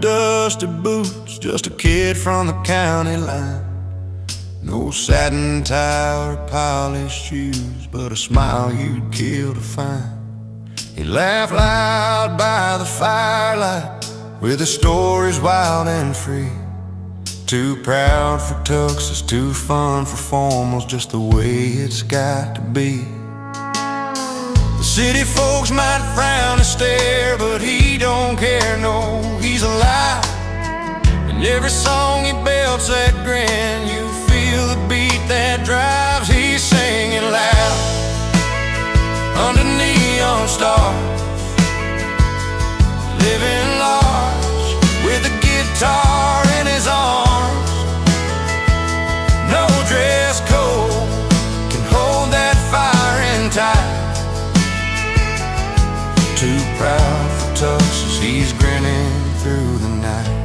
dusty boots, just a kid from the county line. No satin tie or polished shoes, but a smile you'd kill to find. He laughed loud by the firelight, with his stories wild and free. Too proud for tuxes, too fun for formals, just the way it's got to be. The city folks might frown and stare, but he don't care, no, he's alive. And every song he belts that grin, you feel the beat that drives. He's singing loud under neon stars, living large with a guitar in his arms. No dress code can hold that fire in tight. Too proud for tuxes, he's grinning through the night.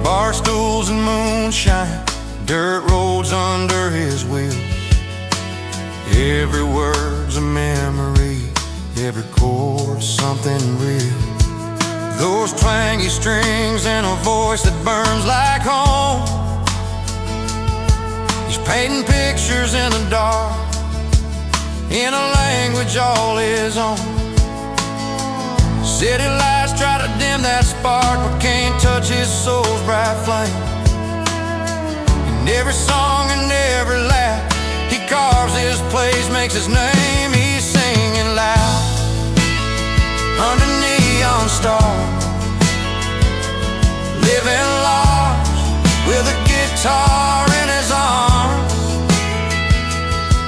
Bar stools and moonshine, dirt roads under his wheels. Every word's a memory, every chord's something real. Those twangy strings and a voice that burns like home. He's painting pictures in the dark, in a language all his own. City lights try to dim that spark, but can't touch his soul's bright flame. In every song and every laugh, he carves his place, makes his name. He's singing loud under neon stars, living large with a guitar in his arms.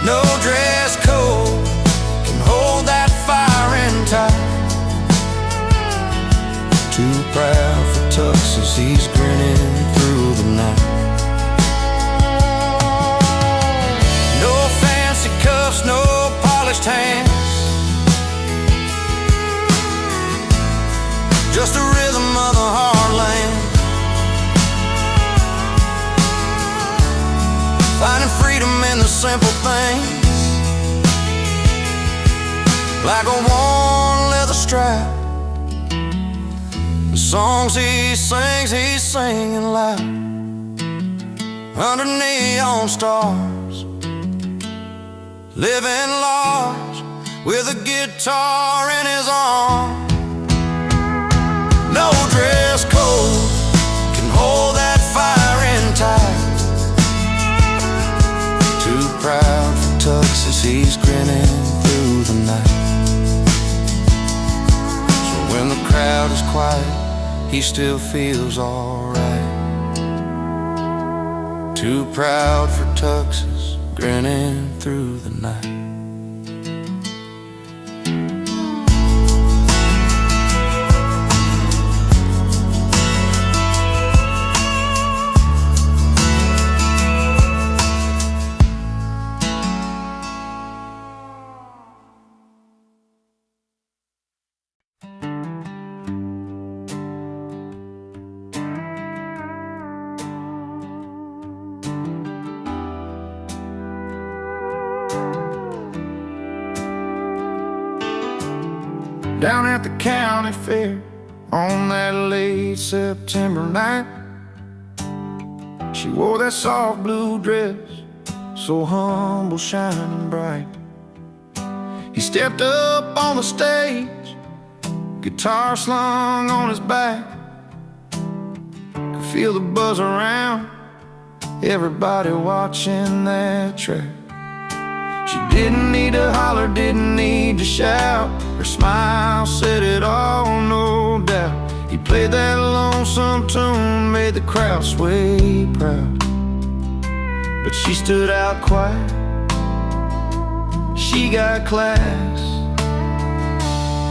No dress code can hold that fire in tight. Too proud for tuxes, he's grinning through the night. No fancy cuffs, no polished hands, just a rhythm of the heartland. Finding freedom in the simple things, like a worn leather strap. The songs he sings, he's singing loud under neon stars, living large with a guitar in his arms. No dress code can hold that fire in tight. Too proud for tuxes, he's grinning through the night. So when the crowd is quiet, he still feels alright. Too proud for tuxes, grinning through the night. Down at the county fair on that late September night, she wore that soft blue dress, so humble, shining bright. He stepped up on the stage, guitar slung on his back. Could feel the buzz around, everybody watching that track. She didn't need to holler, didn't need to shout. Her smile said it all, no doubt. He played that lonesome tune, made the crowd sway proud. But she stood out quiet, she got class.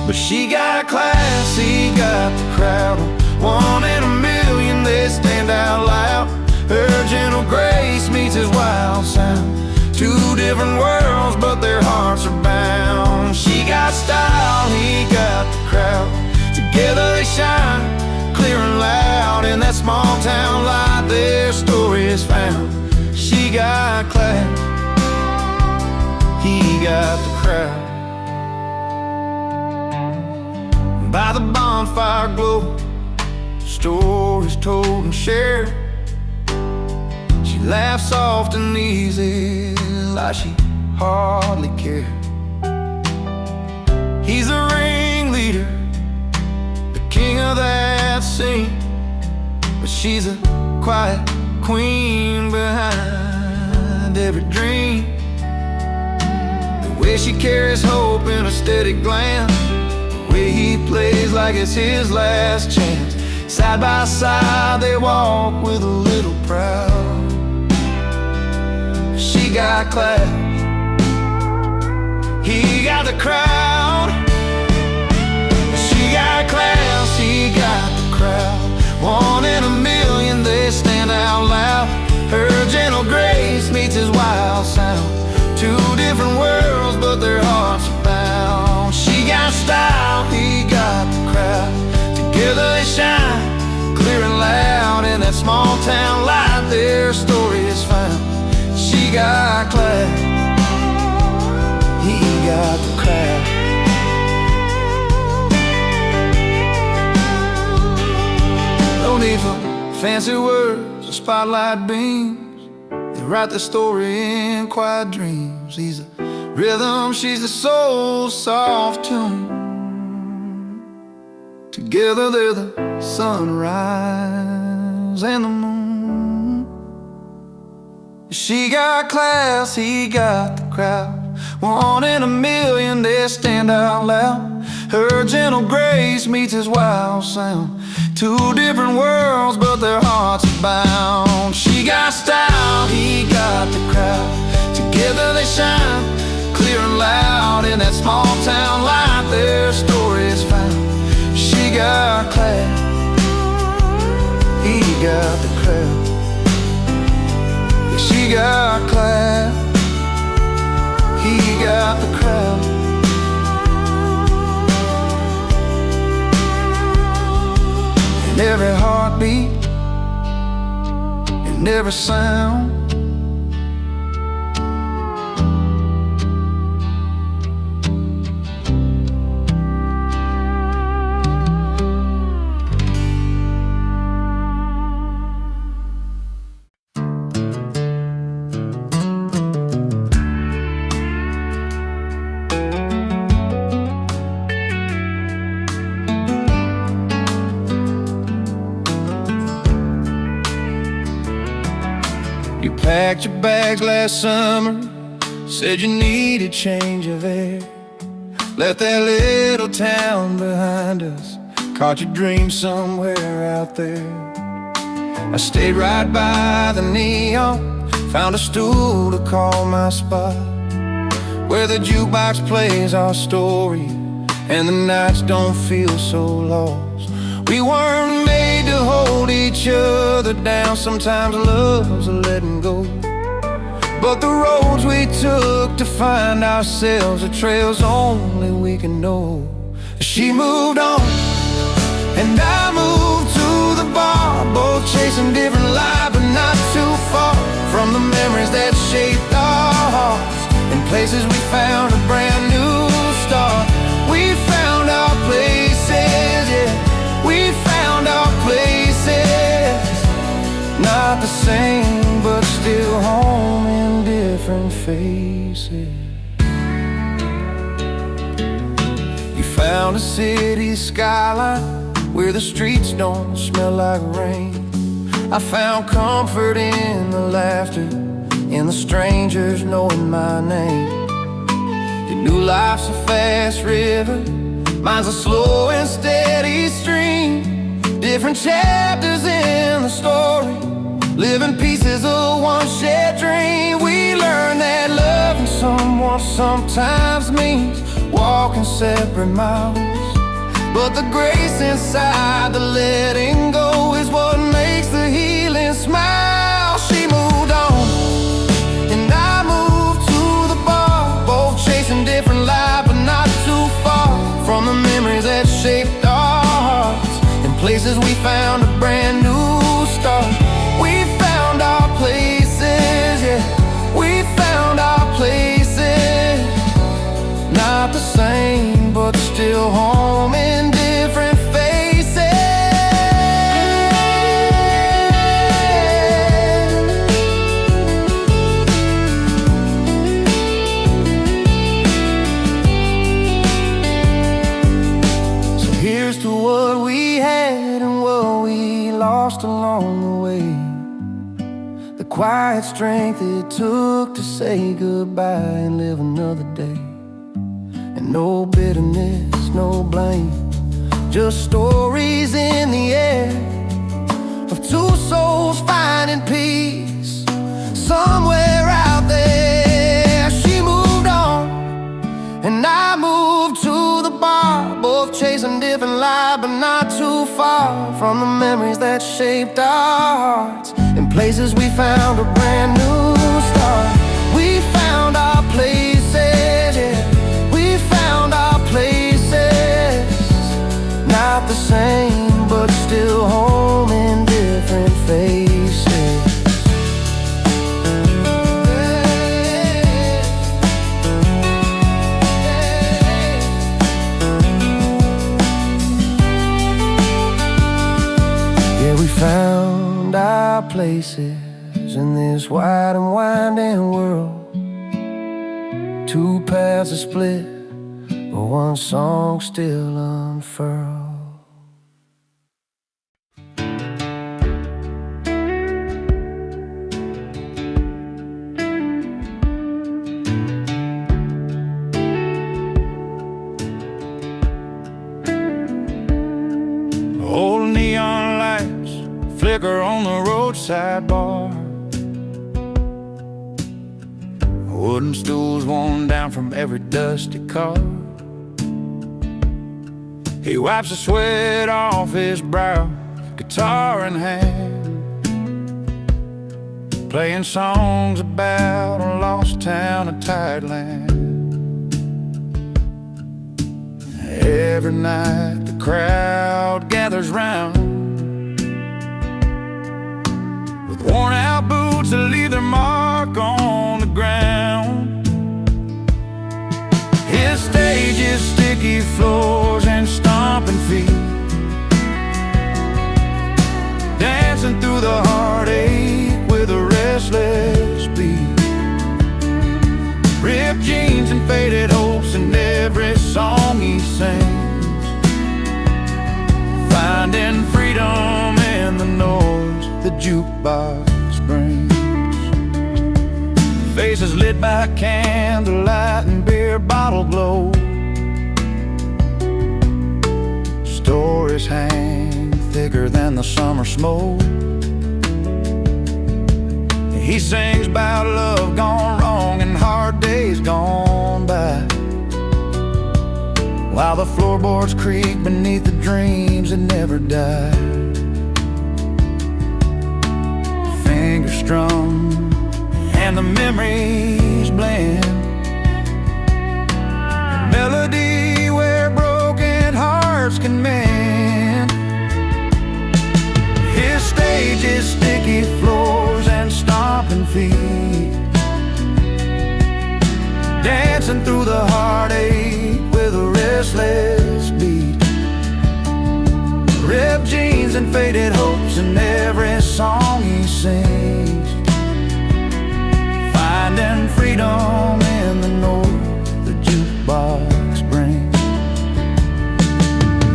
But she got class, he got the crowd. One in a million, they stand out loud. Her gentle grace meets his wild sound. Two different worlds, but their hearts are bound. She got style, he got the crowd. Together they shine, clear and loud. In that small town light, their story is found. She got class, he got the crowd. by the bonfire glow, stories told and shared. She laughs soft and easy, like she hardly cared. He's a ringleader, the king of that scene, but she's a quiet queen behind every dream. The way she carries hope in a steady glance, the way he plays like it's his last chance. Side by side they walk with a little proud. She got class, he got the crowd. She got class, he got the crowd. One in a million, they stand out loud. Her gentle grace meets his wild sound. Two different worlds, but their hearts are bound. She got style, he got the crowd. Together they shine, clear and loud. In that small town light, their story is found. She got class, he got the crowd. No need for fancy words or spotlight beams. They write the story in quiet dreams. He's a rhythm, she's the soul's soft tune. Together they're the sunrise and the moon. She got class, he got the crowd. One in a million, they stand out loud. Her gentle grace meets his wild sound. Two different worlds, but their hearts are bound. She got style, he got the crowd. Together they shine, clear and loud. In that small town light, their story is found. She got class, he got the crowd. She got class, he got the crowd. In every heartbeat, in every sound, you packed your bags last summer, said you needed change of air. Left that little town behind us, caught your dream somewhere out there. I stayed right by the neon, found a stool to call my spot, where the jukebox plays our story and the nights don't feel so lost. We weren't made to hold each other down. Sometimes love's a letting go, but the roads we took to find ourselves are trails only we can know. She moved on, and I moved to the bar, both chasing different lives, but not too far from the memories that shaped our hearts. In places we found a brand new start. We found our places, yeah. We found our places, not the same, but still home in different faces. You found a city skyline where the streets don't smell like rain. I found comfort in the laughter, in the strangers knowing my name. You knew life's a fast river, mine's a slow and steady stream. Different chapters in the story, living pieces of one shared dream. We learned that loving someone sometimes means walking separate miles, but the grace inside the letting go is what makes the healing smile. She moved on, and I moved to the bar, both chasing different lives, but not too far from the memories that shaped our hearts. In places we found a brand new start. We found our places, yeah. We found our places, not the same, but still home in different lost along the way, the quiet strength it took to say goodbye and live another day. And no bitterness, no blame, just stories in the air of two souls finding peace somewhere out there. She moved on and I moved to the bar, both chasing different lives, but not too far from the memories that shaped our hearts. In places we found a brand new start. We found our places, yeah. We found our places, not the same, but still home in different faces. Yeah, we found our places in this wide and winding world. Two paths are split, but one song still unfurled. Old neon lights flicker on the roadside bar. Wooden stools worn down from every dusty car. He wipes the sweat off his brow, guitar in hand, playing songs about a lost town, a tired land. Every night the crowd gathers round, with worn out boots that leave their mark on the ground. His stage is sticky floors and stomping feet, dancing through the heartache with a restless beat. Ripped jeans and faded hopes in every song he sings, finding freedom in the noise the jukebox brings. Faces lit by candlelight and beer bottle glow. Stories hang thicker than the summer smoke. He sings about love gone wrong and hard days gone by, while the floorboards creak beneath the dreams that never die. Fingers strum and the memories blend, a melody where broken hearts can mend. His stage is sticky floors and stomping feet, dancing through the heartache with a restless beat. Ripped jeans and faded hopes in every song he sings, finding freedom in the note the jukebox brings.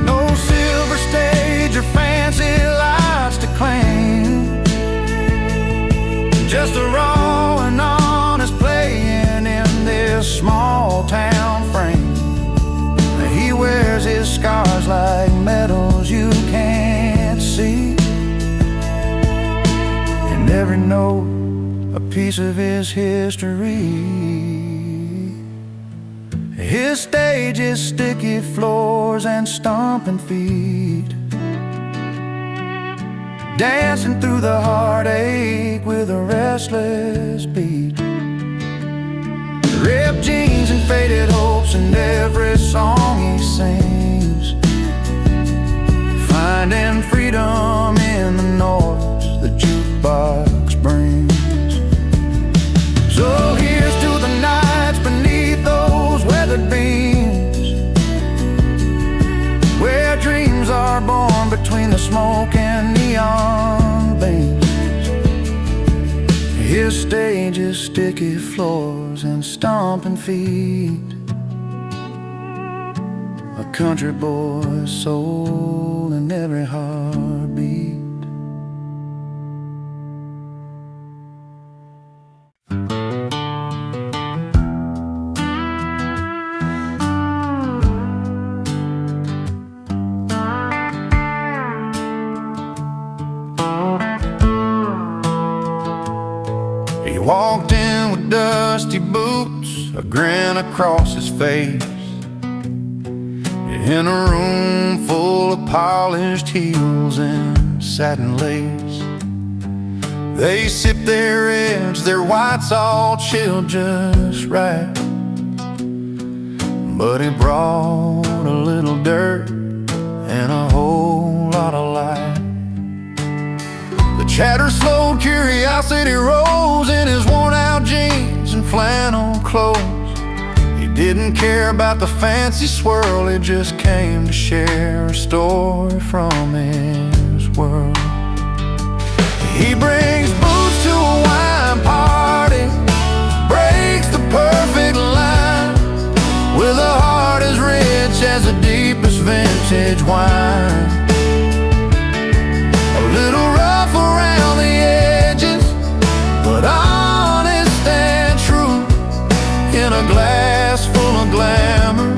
No silver stage or fancy lights to claim, just a raw and honest playing in this small town frame. He wears his scars like medals you can't see, and every note a piece of his history. His stage is sticky floors and stomping feet, dancing through the heartache with a restless beat. Ripped jeans and faded hopes in every song he sings, finding freedom in the noise the jukebox brings. So here's to the nights beneath those weathered beams, where dreams are born between the smoke and neon beams. His stage is sticky floors and stomping feet, a country boy's soul in every heartbeat. walked in with dusty boots, a grin across his face, in a room full of polished heels and satin lace. They sipped their reds, their whites all chilled just right, but he brought a little dirt and a whole lot of light. The chatter slowed, curiosity rose in his worn-out jeans and flannel clothes. He didn't care about the fancy swirl, he just came to share a story from his world. He brings booze to a wine party, breaks the perfect line, with a heart as rich as the deepest vintage wine. A little rough around the edges, but honest and true. In a glass full of glamour,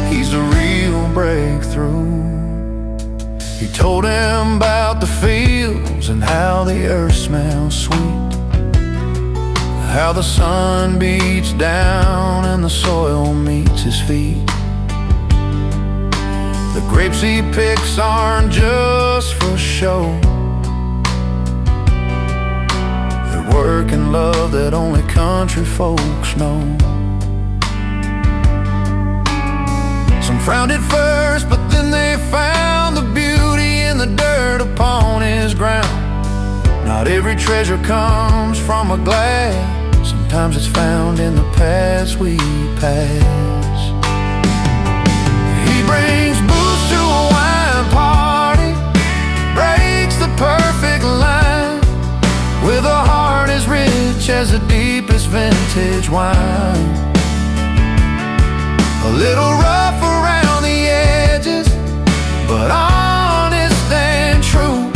he's a real breakthrough. He told him about the fields and how the earth smells sweet, how the sun beats down and the soil meets his feet. The grapes he picks aren't just for show, they're work and love that only country folks know. Some frowned at first, but then they found the beauty in the dirt upon his ground. Not every treasure comes from a glass, sometimes it's found in the paths we pass. He brings booze to a wine party, breaks the perfect line, with a heart as rich as the deepest vintage wine. A little rough around the edges, but honest and true.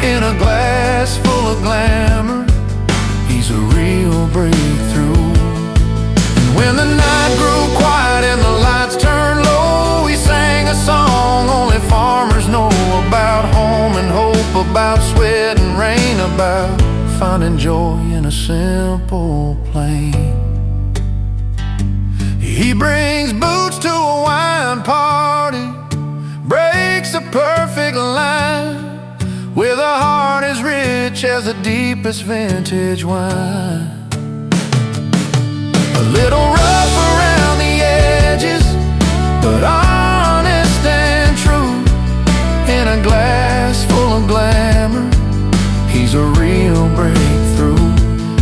In a glass full of glamour, he's a real breakthrough. And when the night grew quiet and the lights turned low, he sang a song only farmers know about home and hope, about sweat and rain, about finding joy in a simple plain. He brings boots to a wine party, breaks a perfect line, with a heart as rich as the deepest vintage wine. A little rough around the edges, but honest and true. In a glass full of glamour, he's a real breakthrough.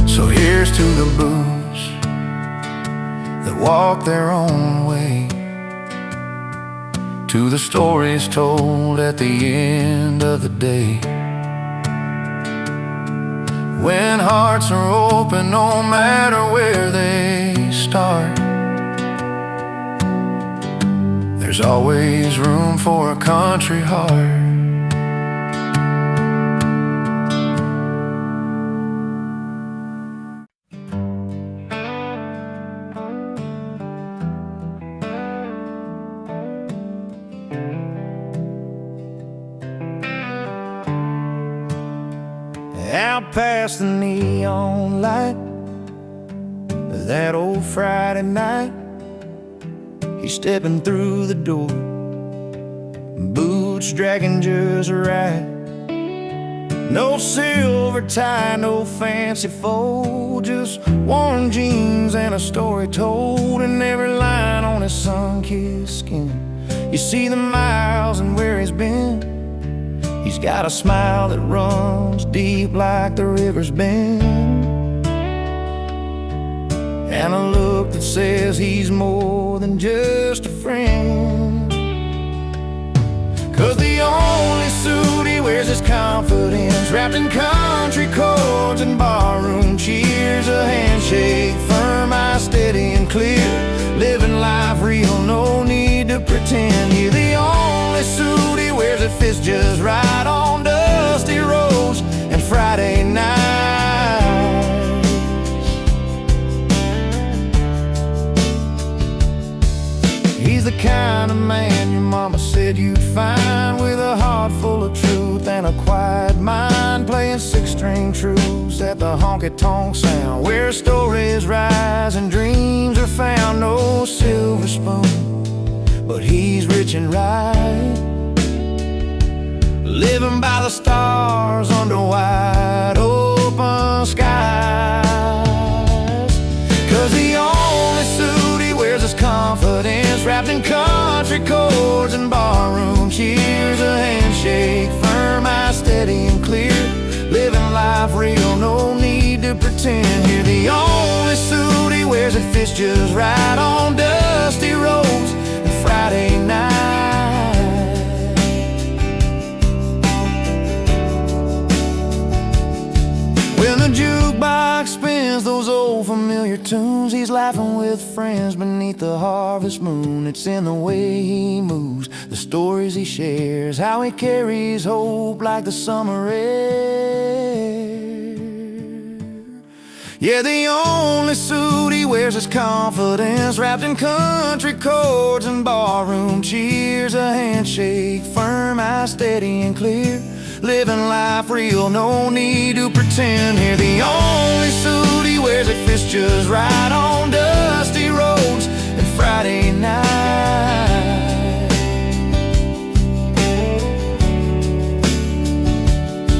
So here's to the booze that walk their own way, to the stories told at the end of the day. When hearts are open, no matter where they start, there's always room for a country heart. Out past the neon light, that old Friday night, he's stepping through the door, boots dragging just right. No silver tie, no fancy fold, just worn jeans and a story told in every line on his sun-kissed skin. You see the miles and where he's been. He's got a smile that runs deep like the river's bend, and a look that says he's more than just a friend. 'Cause the only suit he wears is confidence, wrapped in country chords and barroom cheers. A handshake firm, eyes steady and clear, living life real, no need to pretend. You're the only suit he wears that fits just right on dusty roads and Friday nights. He's the kind of man your mama said you'd fine with a heart full of truth and a quiet mind, playing six-string truths at the honky-tonk sound, where stories rise and dreams are found. No silver spoon, but he's rich and right, living by the stars under wide open skies. 'Cause the only suit he wears is confidence, wrapped in country chords and barroom cheers. A handshake firm, eyes steady and clear, living life real, no need to pretend. Here the only suit he wears, it fits just right on dusty roads and Friday night. When the jukebox spins those old familiar tunes, he's laughing with friends beneath the harvest moon. It's in the way he moves, the stories he shares, how he carries hope like the summer air. Yeah, the only suit he wears is confidence, wrapped in country chords and barroom cheers. A handshake firm, eyes steady and clear, living life real, no need to pretend. Here the only suit he wears, it fits just right on dusty roads and Friday night.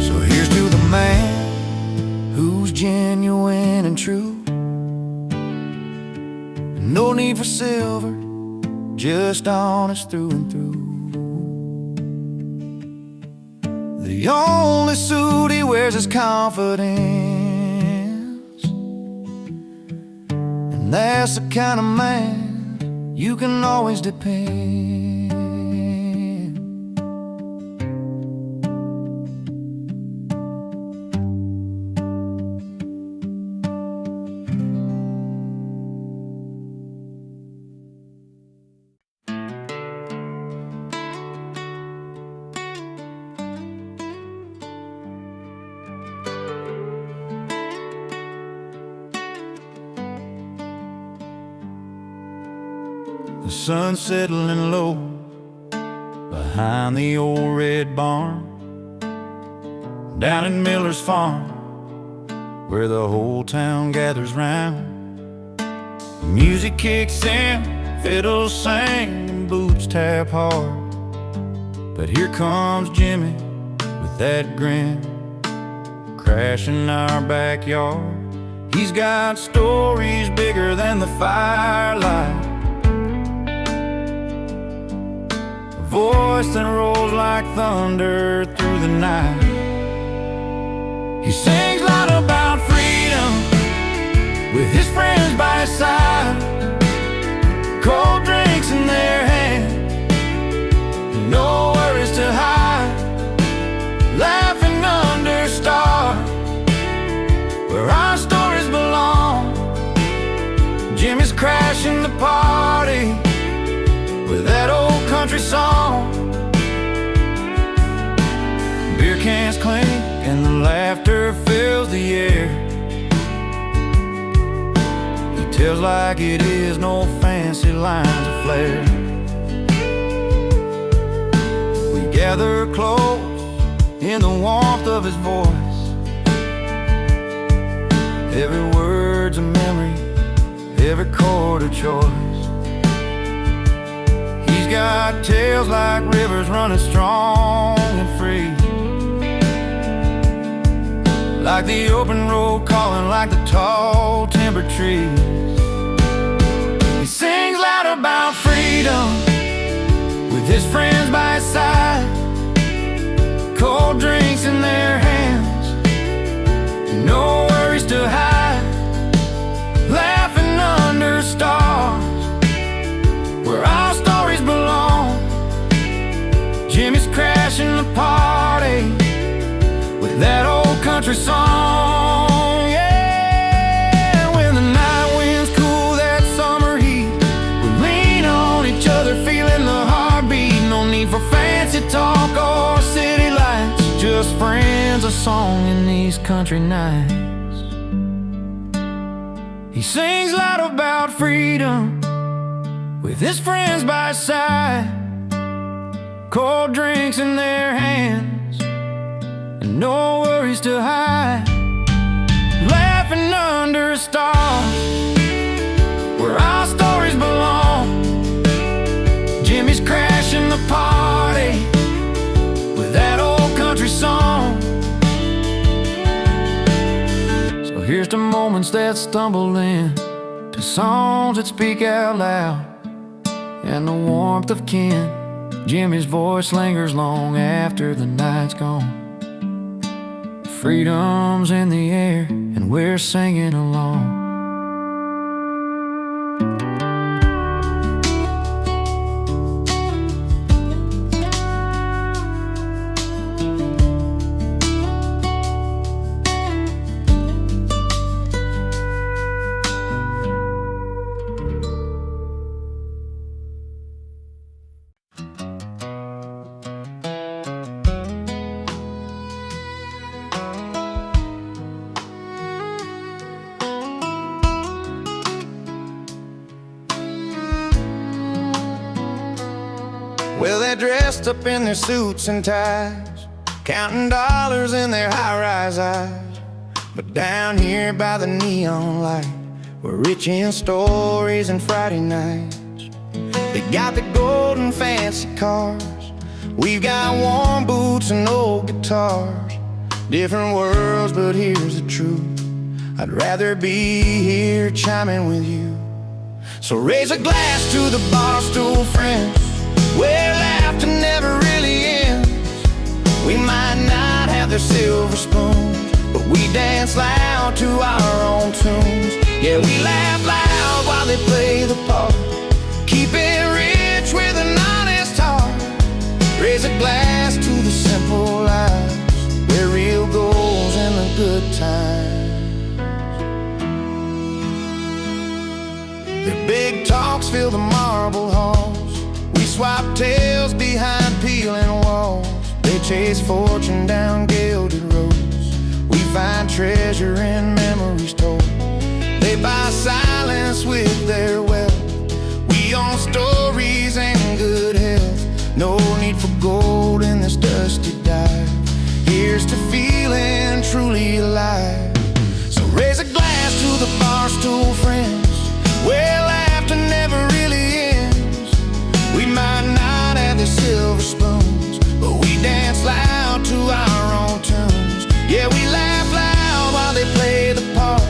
So here's to the man who's genuine and true, no need for silver, just honest through and through. The only suit he wears is confidence, and that's the kind of man you can always depend. The sun settling low behind the old red barn, down in Miller's farm, where the whole town gathers round. Music kicks in, fiddles sing, and boots tap hard. But here comes Jimmy with that grin, crashing our backyard. He's got stories bigger than the firelight, voice that rolls like thunder through the night. He sings loud about freedom with his friends by his side, cold drinks in their hand, no worries to hide, laughing under stars where our stories belong. Jimmy's crashing the party with that old country song. Beer cans clink and the laughter fills the air. He tells like it is, no fancy lines of flair. We gather close in the warmth of his voice, every word's a memory, every chord a choice. Got tales like rivers running strong and free, like the open road calling like the tall timber trees. He sings loud about freedom with his friends by his side, cold drinks in their hands, no worries to hide, laughing under stars where our stories belong. Jimmy's crashing the party with that old country song. Yeah, when the night winds cool that summer heat, we lean on each other, feeling the heartbeat. No need for fancy talk or city lights, just friends, a song in these country nights. He sings loud about freedom with his friends by his side, cold drinks in their hands, and no worries to hide, laughing under stars where our stories belong. Jimmy's crashing the party with that old country song. So here's to moments that stumble in, to songs that speak out loud, and the warmth of kin. Jimmy's voice lingers long after the night's gone. Freedom's in the air and we're singing along. Well, they're dressed up in their suits and ties, counting dollars in their high-rise eyes. But down here by the neon light, we're rich in stories and Friday nights. They got the gold and fancy cars, we've got warm boots and old guitars. Different worlds, but here's the truth, I'd rather be here chiming with you. So raise a glass to the Barstool friends, where laughter never really ends. We might not have their silver spoons, but we dance loud to our own tunes. Yeah, we laugh loud while they play the part, keep it rich with an honest heart. Raise a glass to the simple lives, where real goals and the good times. Their big talks fill the marble halls, we swap tales behind peeling walls. They chase fortune down gilded roads, we find treasure in memories told. They buy silence with their wealth, we own stories and good health. No need for gold in this dusty dive, here's to feeling truly alive. So raise a glass to the Barstool friends, where laughter never really ends. We might not have the silver spoons, but we dance loud to our own tunes. Yeah, we laugh loud while they play the part,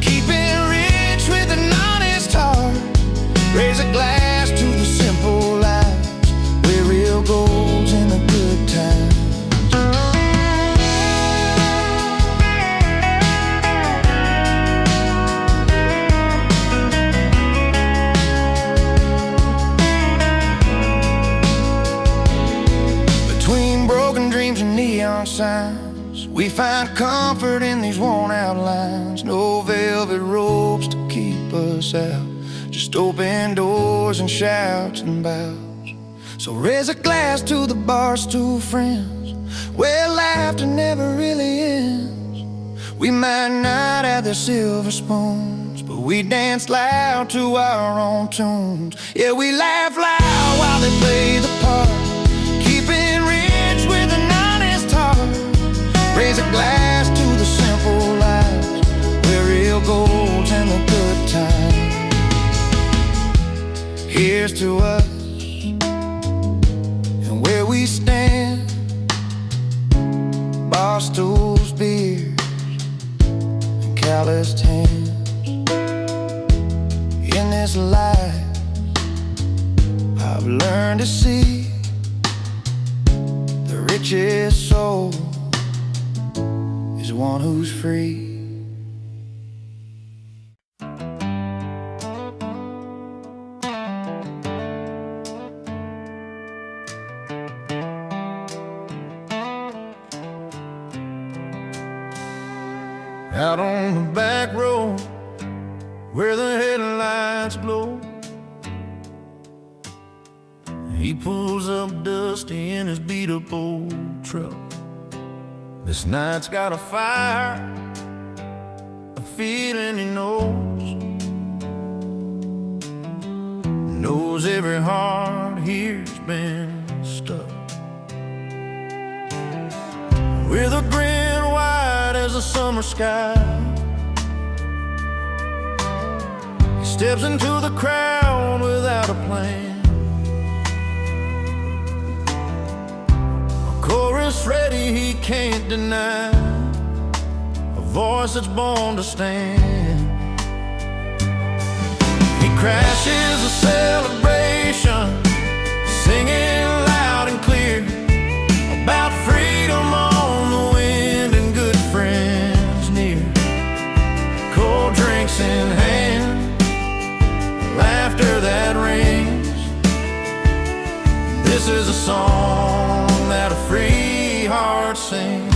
keep it rich with an honest heart. Raise a glass to the simple lives, where real gold's in the good times. Neon signs, we find comfort in these worn out lines. No velvet ropes to keep us out, just open doors and shouts and bows. So raise a glass to the Barstool friends, where laughter never really ends. We might not have the silver spoons, but we dance loud to our own tunes. Yeah, we laugh loud while they play the part, keeping rich with an honest heart. Raise a glass to the simple lives, where real gold's in the good times. Here's to us and where we stand, Barstool's beers and calloused hands. In this life I've learned to see the richest soul is one who's free. Out on the back road where the headlights glow, he pulls up dusty in his beat-up old truck. This night's got a fire, a feeling he knows every heart here's been stuck. with a grin white as the summer sky. He steps into the crowd without a plan, a chorus ready he can't deny, a voice that's born to stand. He crashes a celebration, singing loud and clear about freedom on the wind and good friends near. Cold drinks in hand, laughter that rings. This is a song that a free heart sings.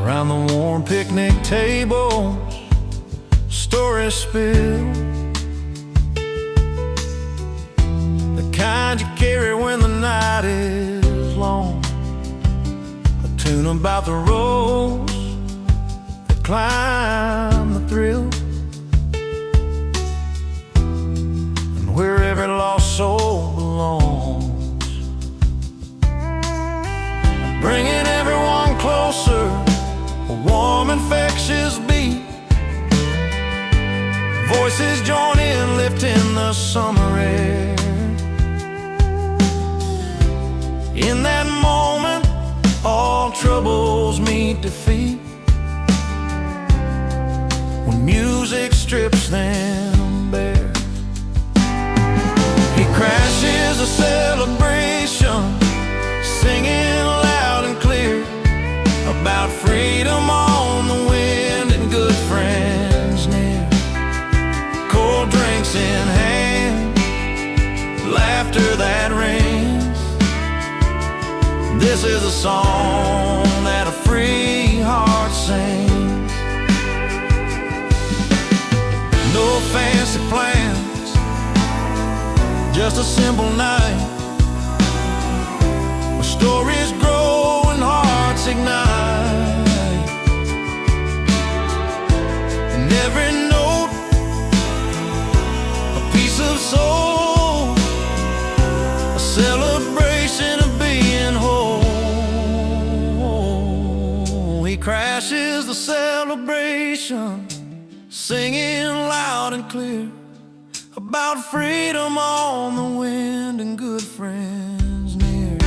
Around the warm picnic tables, stories spill, the kind you carry when the night is long. A tune about the roads that climb the thrill, and where every lost soul belongs. Bringing everyone closer, a warm, infectious beat. Voices join in, lifting the summer air. In that moment, all troubles meet defeat, when music strips them bare. He crashes a celebration, singing loud and clear about freedom on the wind and good friends near. Cold drinks in hand, laughter that rings. This is a song that a free heart sings. No fancy plans, just a simple night where stories grow and hearts ignite. And every note, a piece of soul, a celebration of being whole. He crashes the celebration, singing loud and clear about freedom on the wind and good friends near.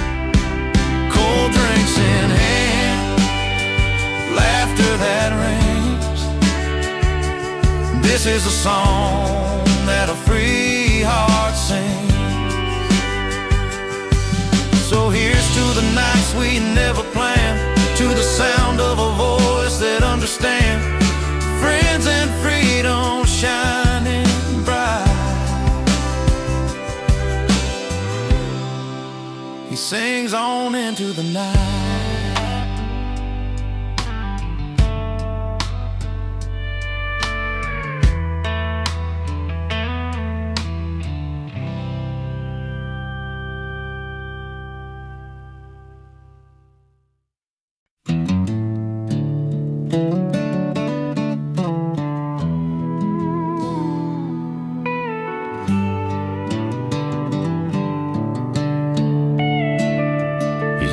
Cold drinks in hand, laughter that rings. This is a song that a free heart sings. So here's to the nights we never planned, to the sound of a voice that understands. Friends and freedom shining bright. He sings on into the night.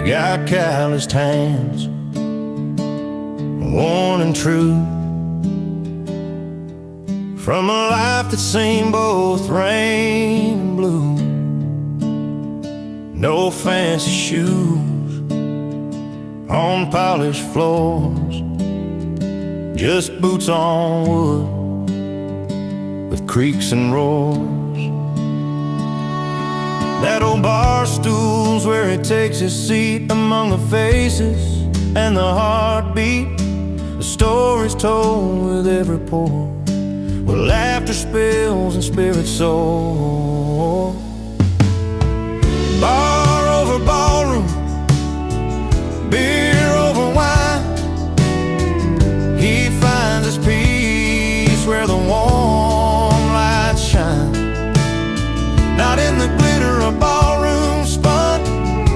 Got calloused hands, worn and true, from a life that's seen both rain and blue. No fancy shoes on polished floors, just boots on wood with creaks and roars. That old bar stool's where he takes his seat, among the faces and the heartbeat. The story's told with every pore, where laughter spills and spirits soar. Bar over ballroom, beer over wine, he finds his peace where the warm lights shine. Not in the glitter of ballroom spun,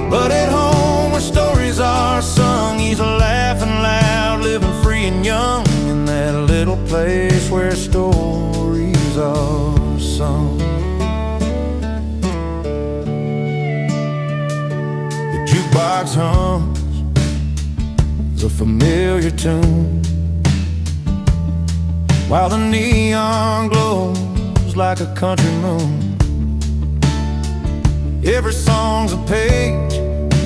but at home where stories are sung. He's laughing loud, living free and young, in that little place where stories are sung. jukebox hums a familiar tune, while the neon glows like a country moon. Every song's a page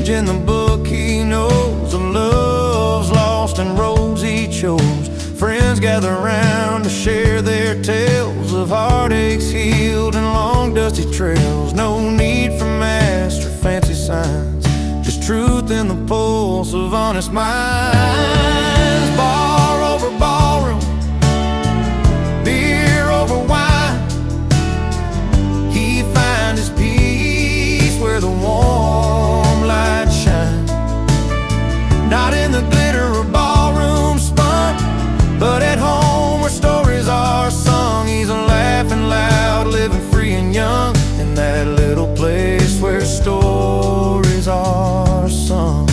in the book he knows of loves lost and roads he chose. Friends gather round to share their tales of heartaches healed and long dusty trails. No need for mask or fancy signs, just truth in the pulse of honest minds. Bar over ballroom, beer over wine, he finds his peace where the warm light shines. Not in the glitter or ballroom spun, but at home where stories are sung. He's laughing loud, living free and young, in that little place where stories are sung.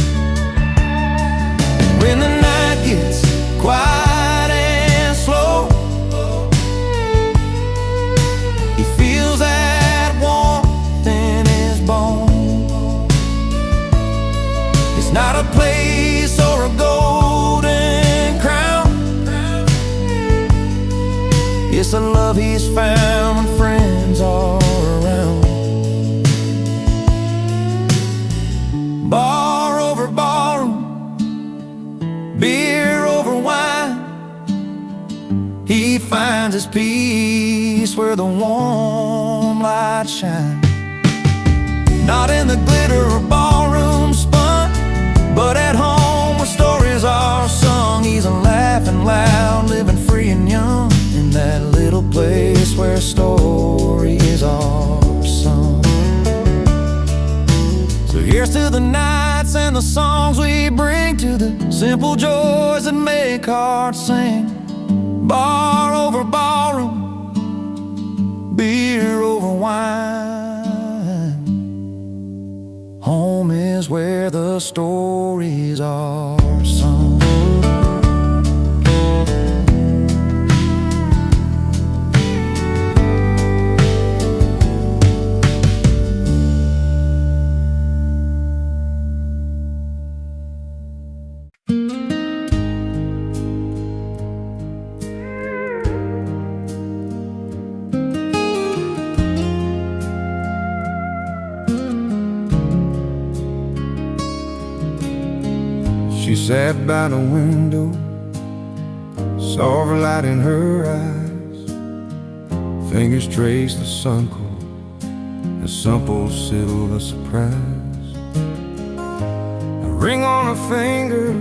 When the night gets quiet and slow, he feels that warmth in his bones. It's not a place or a golden crown, it's a love he's found when friends are around. Bar over ballroom, beer over wine, he finds his peace where the warm light shines. Not in the glitter or ballroom spun, but at home where stories are sung. He's laughing loud, living free and young, in that little place where stories are sung. So here's to the nights and the songs we bring, to the simple joys that make hearts sing. Bar over ballroom, beer over wine, home is where the stories are sung. She sat by the window, saw the light in her eyes. Fingers traced the sun cold, a simple seal of surprise. A ring on her finger,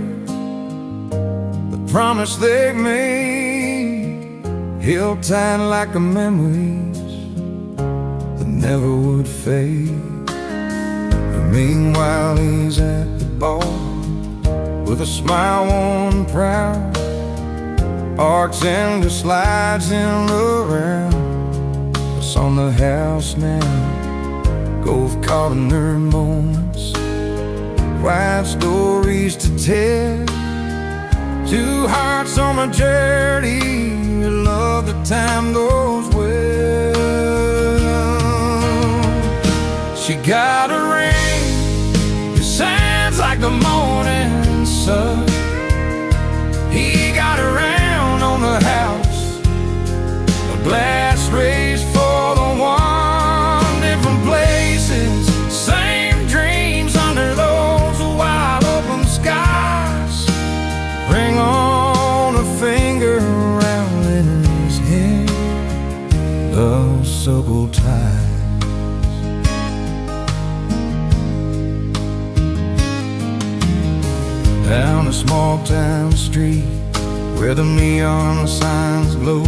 the promise they've made, held tight like the memories that never would fade. But meanwhile he's at the ball, with a smile warm and proud, arcs and the slides in the round. It's on the house now, golf caught in her moments, quiet stories to tell. Two hearts on a journey, love the time goes well. She got a ring that shines like the morning sun. He got around on the house, a glass raised for the one. Different places, same dreams under those wide open skies. Ring on a finger, round in his head, love circle ties. Down a small town street where the neon signs glow,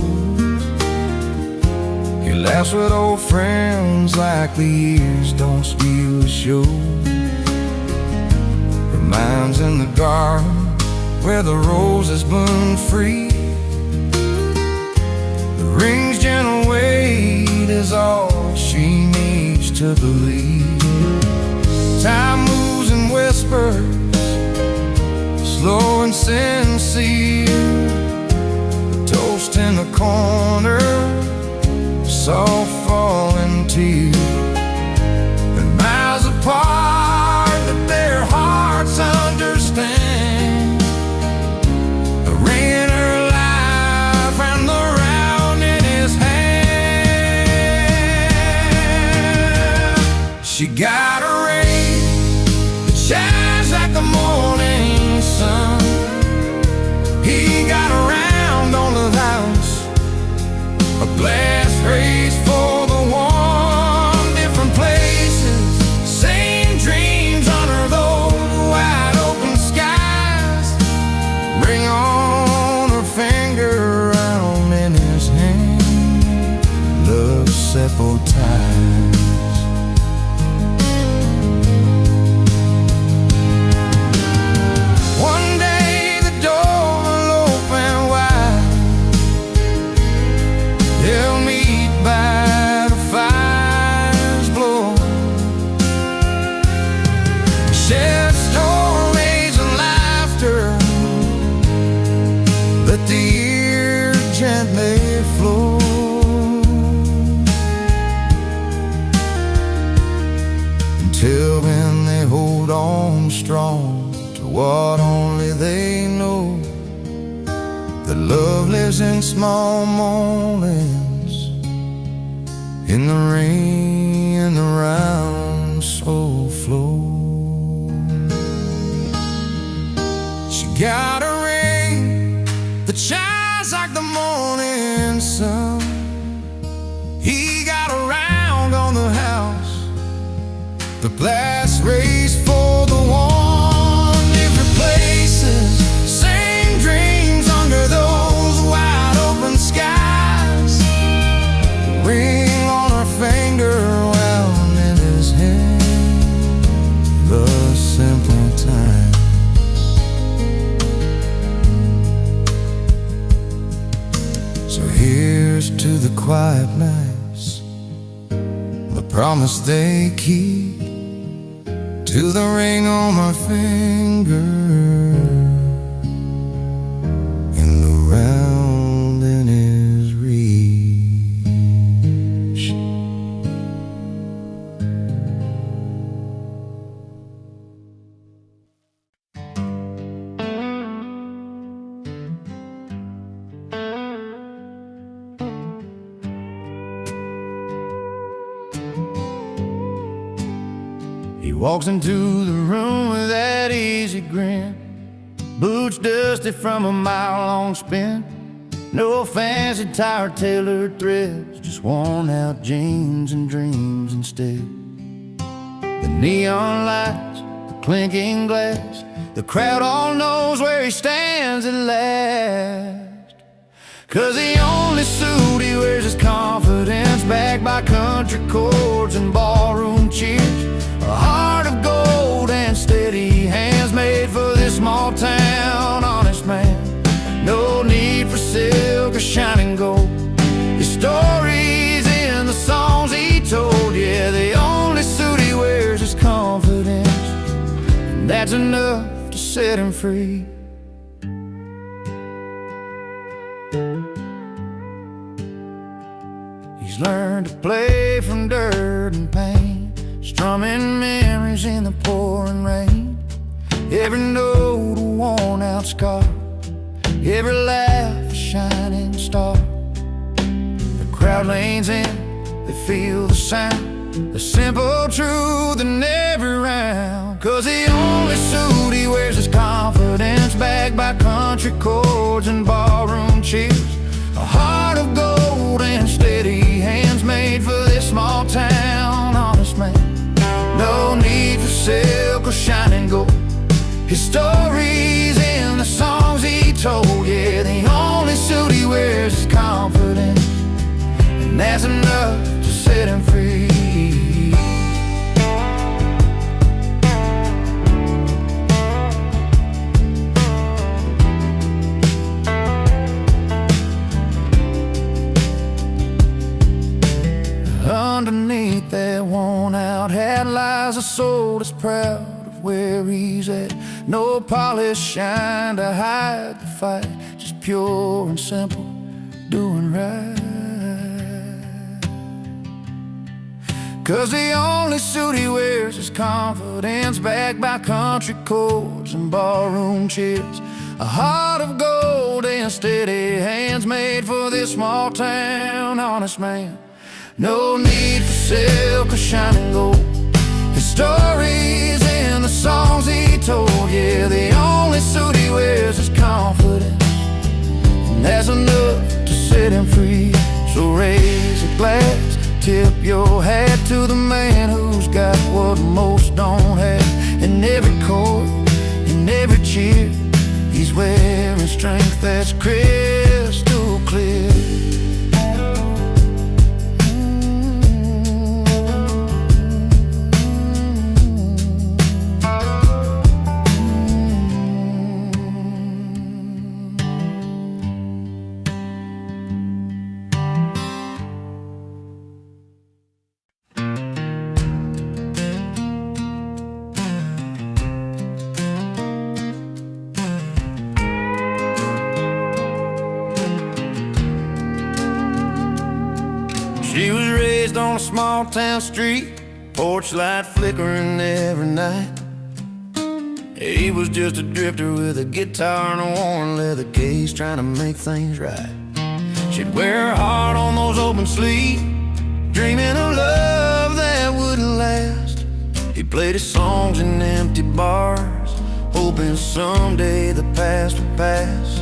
he laughs with old friends like the years don't steal the show. Reminds in the garden where the roses bloom free, the ring's gentle weight is all she needs to believe. Time moves in whispers, slow and sincere, a toast in the corner, soft falling tears. And miles apart, that their hearts She got a ring that shines like the morning sun. He got a round on the house, a blast race for the one. Different places, same dreams under those wide open skies. Ring on her finger, round in his hand, love several times. Let the year gently flow. Until then they hold on strong to what only they know, that love lives in small moments, in the rain and the round soul flow. She got a ring that shines like the morning sun. He got a round on the house, the glass race for the one. Different places, same dreams under those wide open skies. Ring on her finger, wound in his hand, the simple time. So here's to the quiet nights, the promise they keep, to the ring on my finger, and the round in his reach. He walks into the room with that easy grin, boots dusty from a mile-long spin. No fancy tire tailored threads, just worn out jeans and dreams instead. The neon lights, the clinking glass, the crowd all knows where he stands at last. 'Cause the only suit he wears is confidence, backed by country chords and ballroom cheers. A heart of gold and steady hands, made for this small town honest man. No need for silk or shining gold, his story's in the songs he told. Yeah, the only suit he wears is confidence, and that's enough to set him free. He's learned to play from dirt and pain, strumming memories in the pouring rain. Every note a worn-out scar, every laugh a shining star. The crowd leans in, they feel the sound, the simple truth in every round. 'Cause the only suit he wears is confidence, backed by country chords and ballroom cheers. A heart of gold and steady hands, made for this small town honest man. No need for silk or shining gold, his story's in the songs he told. Yeah, the only suit he wears is confidence, and that's enough to set him free. Underneath that worn-out hat lies a soul that's proud of where he's at. No polished shine to hide the fight, just pure and simple, doing right. 'Cause the only suit he wears is confidence, backed by country chords and ballroom cheers. A heart of gold and steady hands, made for this small town honest man. No need for silk or shining gold, raise a glass, tip your hat to the man who's got what most don't have. In every chord, in every cheer, he's wearing strength that's crystal clear. She was raised on a small town street, porch light flickering every night. He was just a drifter with a guitar and a worn leather case, trying to make things right. She'd wear her heart on those open sleeves, dreaming of love that wouldn't last. He played his songs in empty bars, hoping someday the past would pass.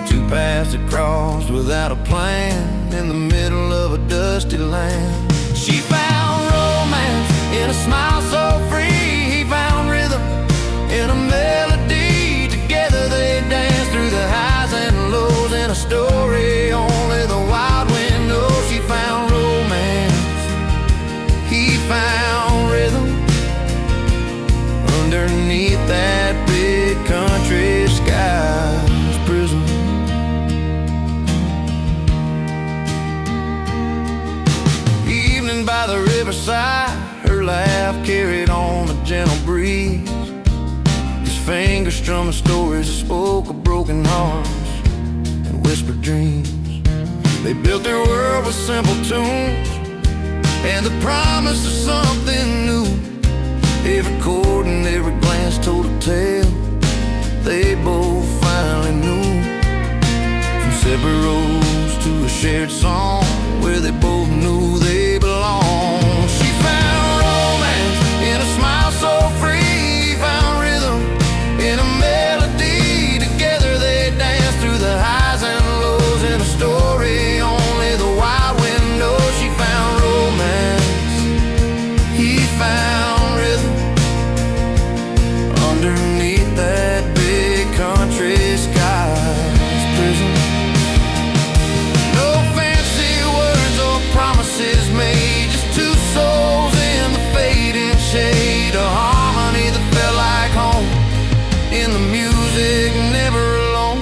Two paths that crossed without a plan in the middle of a dusty land. She found romance in a smile so free. He found rhythm in a melody. Together they danced through the highs and lows in a story only the wild wind knows. She found romance, he found rhythm underneath that big country sky's prison. By the riverside, her laugh carried on a gentle breeze. His fingers strumming stories that spoke of broken hearts and whispered dreams. They built their world with simple tunes and the promise of something new. Every chord and every glance told a tale they both finally knew. From separate roads to a shared song where they both knew they belonged. She found romance in a smile so free. Found rhythm in a melody. Together they danced through the highs and lows in a story only the wild wind knows. She found romance, he found rhythm underneath that big country sky's prison. Promises made, just two souls in the fading shade. A harmony that felt like home, in the music, never alone.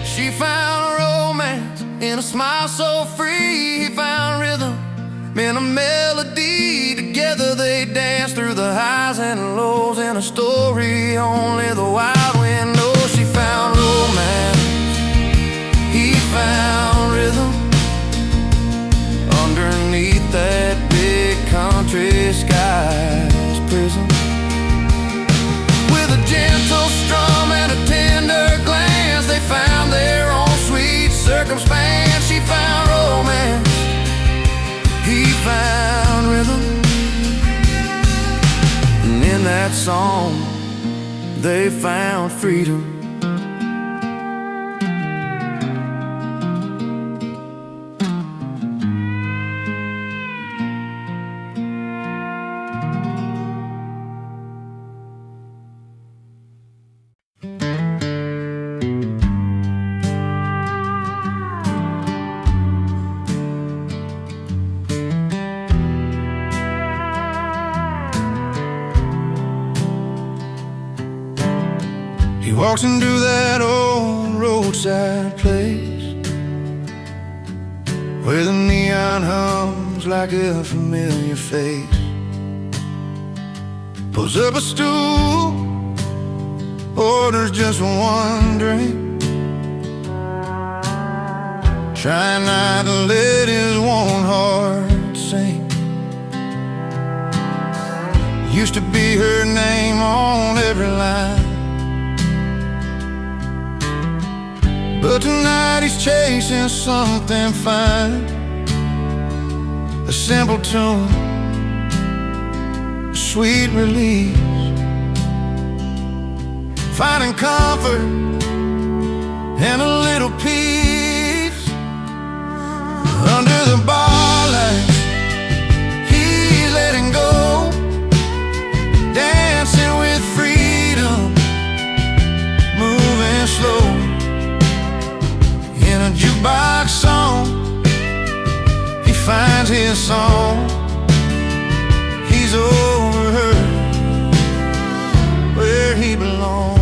She found romance in a smile so free. He found rhythm in a melody. Together they danced through the highs and lows in a story only the wild wind knows. She found romance, he found rhythm underneath that big country sky's prison. With a gentle strum and a tender glance, they found their own sweet circumstance. She found romance, he found rhythm, and in that song they found freedom. He walks into that old roadside place where the neon hums like a familiar face. Pulls up a stool, orders just one drink, trying not to let his worn heart sink. Used to be her name on every line, but tonight he's chasing something fine. A simple tune, a sweet release, finding comfort and a little peace Under the bar lights, he's letting go, dancing with freedom, moving slow. In a jukebox song, he finds his song. He's over her, where he belongs.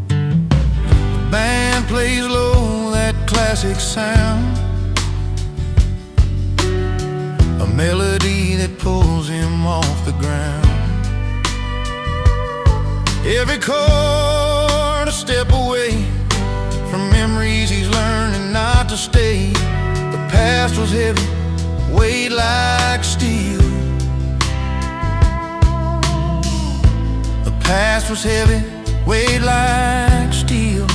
The band plays low, that classic sound, a melody that pulls him off the ground. Every chord a step away from memories he's learning not to stay. The past was heavy, weighed like steel. The past was heavy, weighed like steel.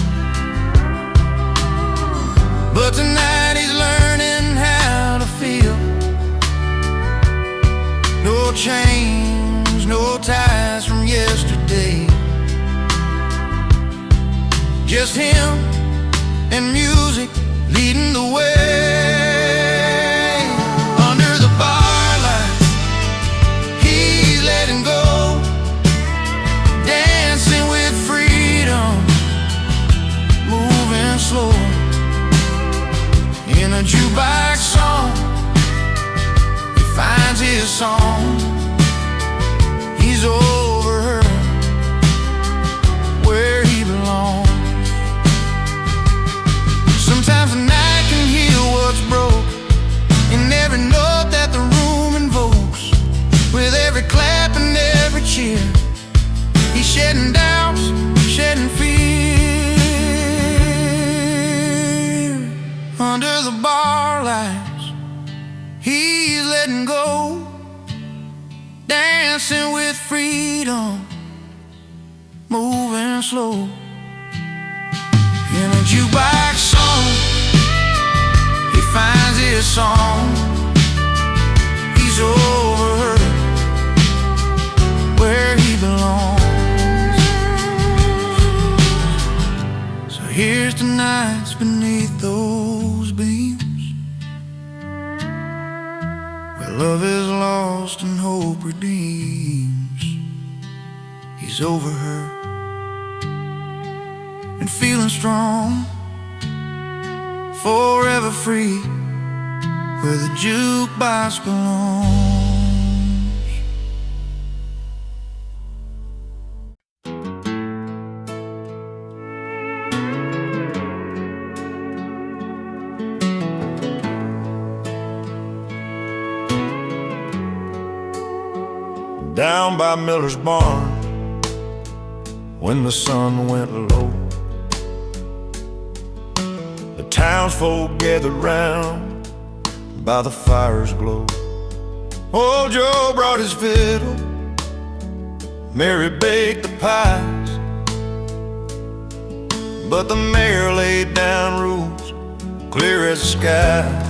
But tonight he's learning how to feel. No chains, no ties from yesterday. Just him and music leading the way. Under the bar lights, he's letting go, dancing with freedom, moving slow. In a jukebox song, he finds his song. He's over her, where he belongs. Sometimes the night can heal what's broke, in every note that the room invokes. With every clap and every cheer, he's shedding doubts, shedding fear. Under the bar lights, he's letting go, dancing with freedom, moving slow. In a jukebox song, he finds his song. He's over her, where he belongs. So here's to nights beneath those beams, where love is lost and hope redeems. He's over her and feeling strong, forever free, where the jukebox belongs. Down by Miller's barn, when the sun went low, the townsfolk gathered round by the fire's glow. Old Joe brought his fiddle, Mary baked the pies, but the mayor laid down rules clear as the sky.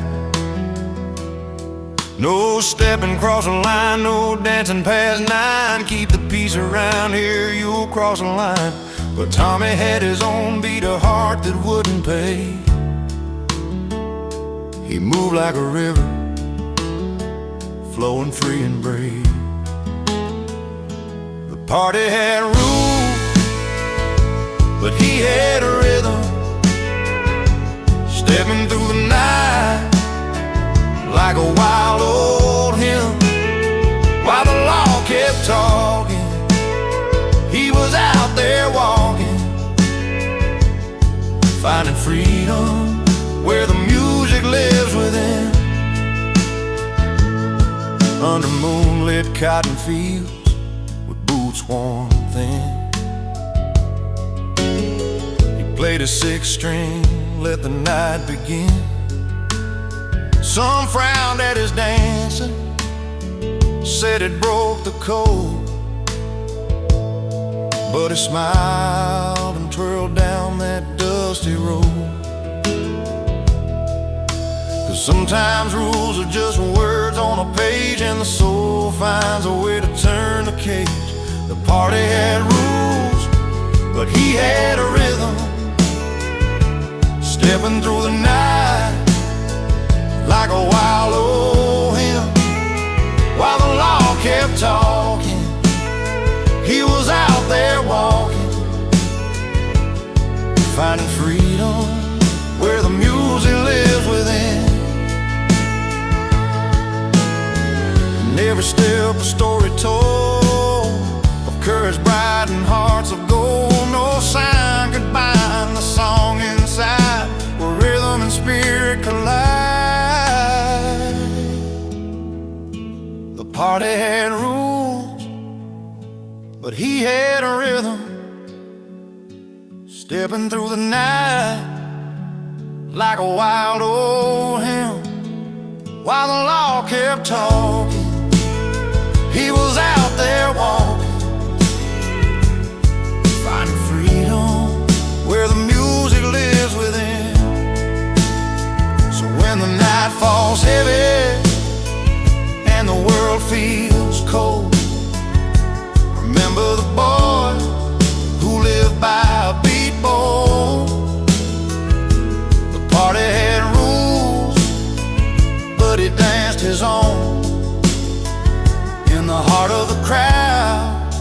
No stepping across the line, no dancing past 9. Keep the peace around here, you'll cross the line. But Tommy had his own beat, a heart that wouldn't pay. He moved like a river, flowing free and brave. The party had rules, but he had a rhythm, stepping through the night like a wild old hymn. While the law kept talking, he was out there walking, finding freedom where the music lives within. Under moonlit cotton fields with boots worn thin, he played a 6-string, let the night begin. Some frowned at his dancing, said it broke the code, but he smiled and twirled down that dusty road. 'Cause sometimes rules are just words on a page, and the soul finds a way to turn the cage. The party had rules, but he had a rhythm, stepping through the night like a wild old hymn. While the law kept talking, he was out there walking, finding freedom where the music lives within. And every step a story told of courage bright and hearts of gold. No sign could bind the song inside, where rhythm and spirit collide. The party had rules, but he had a rhythm, stepping through the night like a wild old hymn. While the law kept talking, he was out there walking, finding freedom where the music lives within. So when the night falls heavy and the world feels cold, remember the boy who lived by a beat bowl. The party had rules, but he danced his own in the heart of the crowd,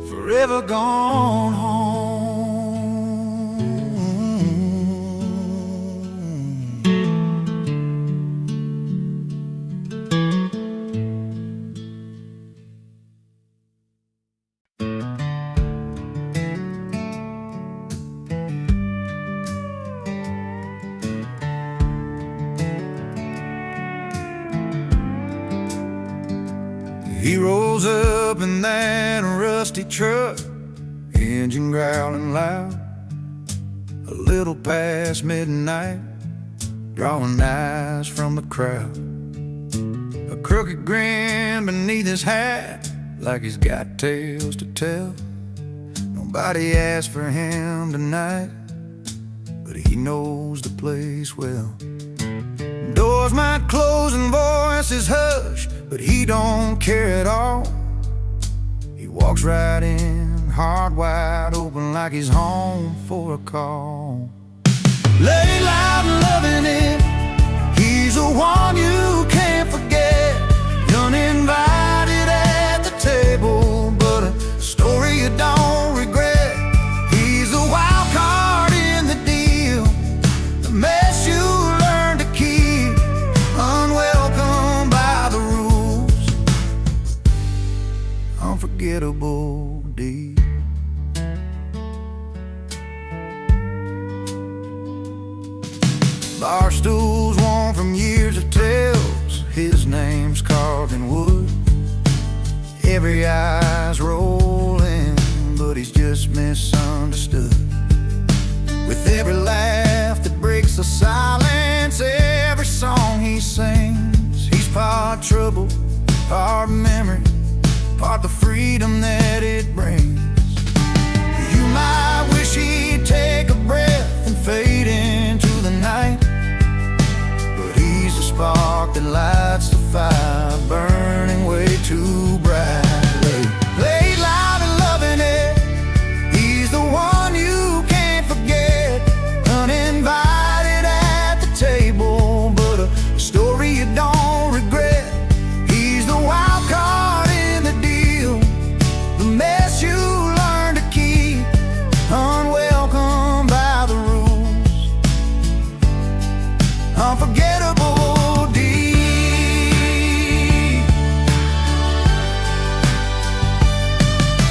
forever gone home. He rolls up in that rusty truck, engine growling loud, a little past midnight, drawing eyes from the crowd. A crooked grin beneath his hat, like he's got tales to tell. Nobody asked for him tonight, but he knows the place well. Doors might close and voices hush, but he don't care at all. He walks right in, heart wide open, like he's home for a call. Lay loud and loving it, he's the one you can't forget. Uninvited at the table, but a story you don't regret. He's the wild card in the deal, the mess you learn to keep, unwelcome by the rules, unforgettable deed. Bar stools worn from years of tales, his name's carved in wood. Every eye's rolling, but he's just misunderstood. With every laugh that breaks the silence, every song he sings, he's part trouble, part memory, part the freedom that it brings. You might wish he'd take a breath and fade into the night, but he's the spark that lights the fire, burning way too brightly. Lay loud and loving it, he's the one you can't forget. Uninvited at the table, but a story you don't regret. He's the wild card in the deal, the mess you learn to keep, unwelcome by the rules, unforgettable deed.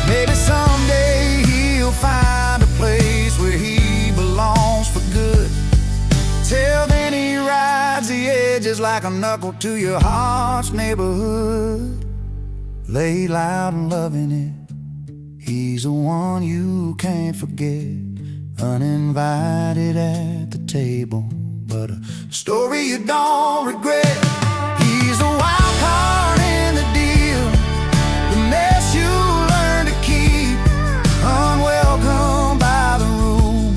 Maybe someday he'll find a place where he belongs for good. Till then he rides the edges like a knuckle to your heart's neighborhood. Lay loud and loving it, he's the one you can't forget. Uninvited at the table, but a story you don't regret. He's the wild card in the deal, the mess you learn to keep, unwelcome by the rules,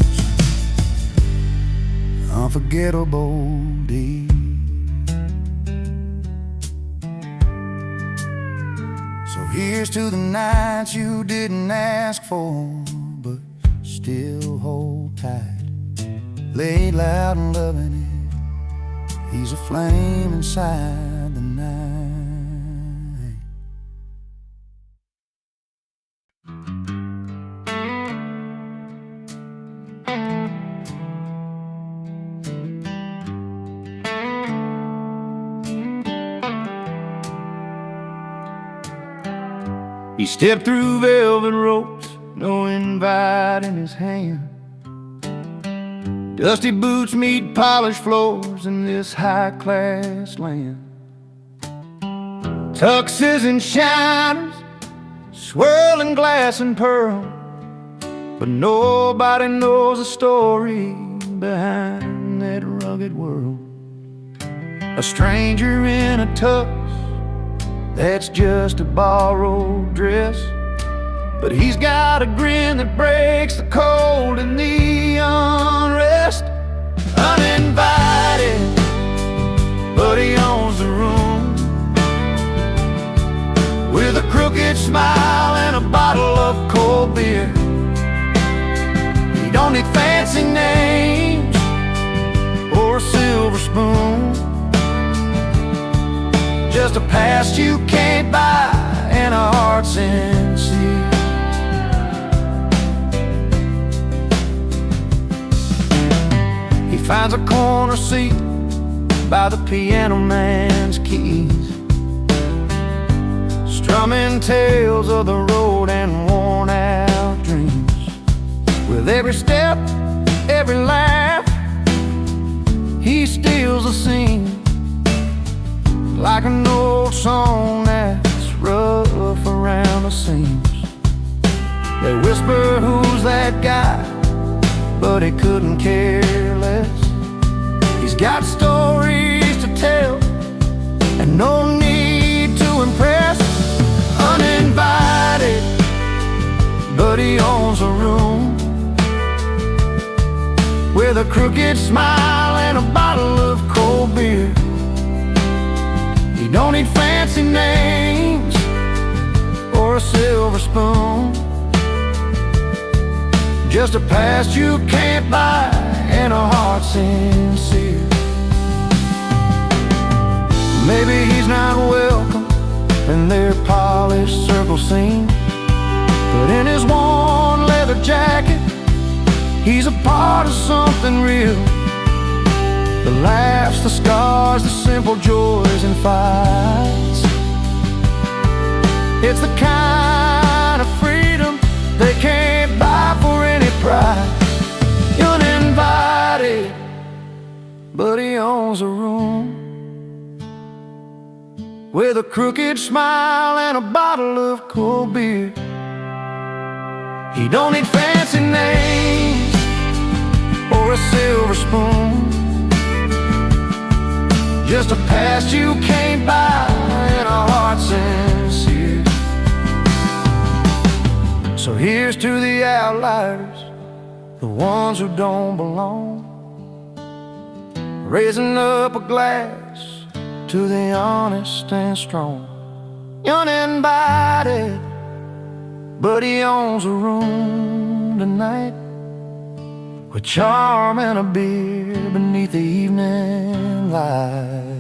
unforgettable deed. So here's to the nights you didn't ask for, but still hold tight. laid loud and loving it. He's a flame inside the night. He stepped through velvet ropes, no invite in his hand. Dusty boots meet polished floors in this high-class land. Tuxes and shiners, swirling glass and pearl, but nobody knows the story behind that rugged world. A stranger in a tux, that's just a borrowed dress, but he's got a grin that breaks the cold and the unrest. Uninvited, but he owns the room, with a crooked smile and a bottle of cold beer. He don't need fancy names or a silver spoon, just a past you can't buy and a heart sincere. He finds a corner seat by the piano man's keys, strumming tales of the road and worn out dreams. With every step, every laugh, he steals a scene, like an old song that's rough around the seams. They whisper, who's that guy? But he couldn't care less. He's got stories to tell and no need to impress. Uninvited, but he owns a room, with a crooked smile and a bottle of cold beer. He don't need fancy names or a silver spoon, just a past you can't buy and a heart sincere. Maybe he's not welcome in their polished circle scene, but in his worn leather jacket, he's a part of something real. The laughs, the scars, the simple joys and fights. It's the kind of freedom they can't buy for any price. Uninvited, but he owns a room, with a crooked smile and a bottle of cold beer. He don't need fancy names or a silver spoon, just a past you can't buy and a heart sincere. So here's to the outliers, the ones who don't belong, raising up a glass to the honest and strong. Uninvited, but he owns a room tonight, with charm and a beer beneath the evening light.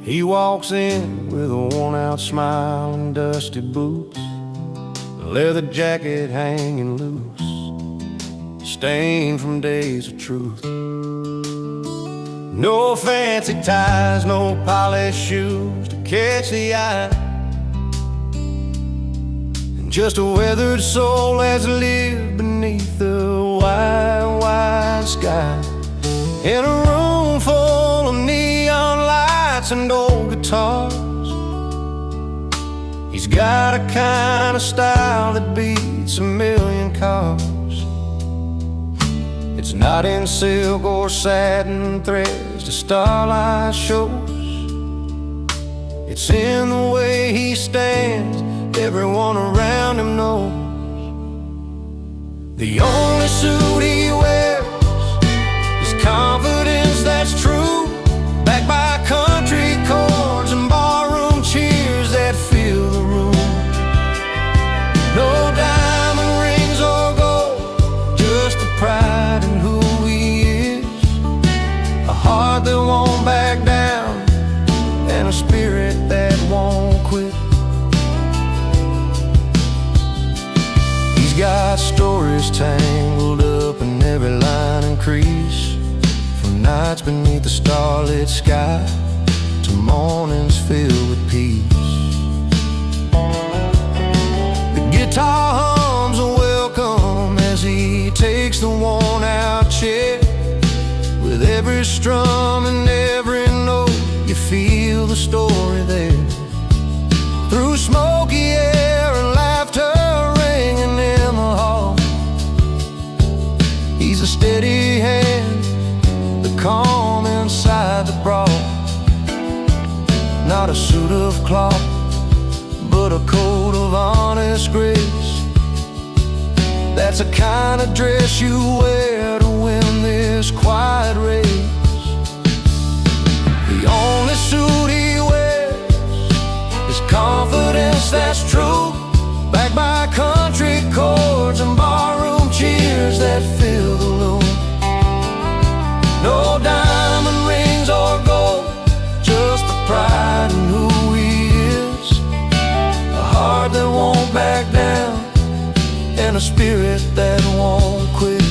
He walks in with a worn-out smile and dusty boots, a leather jacket hanging loose, stained from days of truth. No fancy ties, no polished shoes to catch the eye, and just a weathered soul has lived beneath the wide, wide sky. In a room full of neon lights and old guitars, he's got a kind of style that beats a million cars. It's not in silk or satin threads the starlight shows, it's in the way he stands, everyone around him knows. The only suit he wears is confidence that's true, backed by country chords and barroom cheers that fill the room. No diamond rings or gold, just the pride in who he is. A heart that won't back down, and a spirit that won't quit. He's got stories tangled up in every line and crease, from nights beneath the starlit sky to mornings filled with peace. The guitar hums a welcome as he takes the worn-out chair. With every strum and every note, you feel the story there. Through smoky air and laughter ringing in the hall, he's a steady hand, the calm inside the brawl. Not a suit of cloth, but a coat of honest grace. That's the kind of dress you wear to win this quiet race. The only suit he wears is confidence that's true, backed by country chords and barroom cheers that fill the room. No diamond rings or gold, just the pride in who he is. A heart that won't back down, and a spirit that won't quit.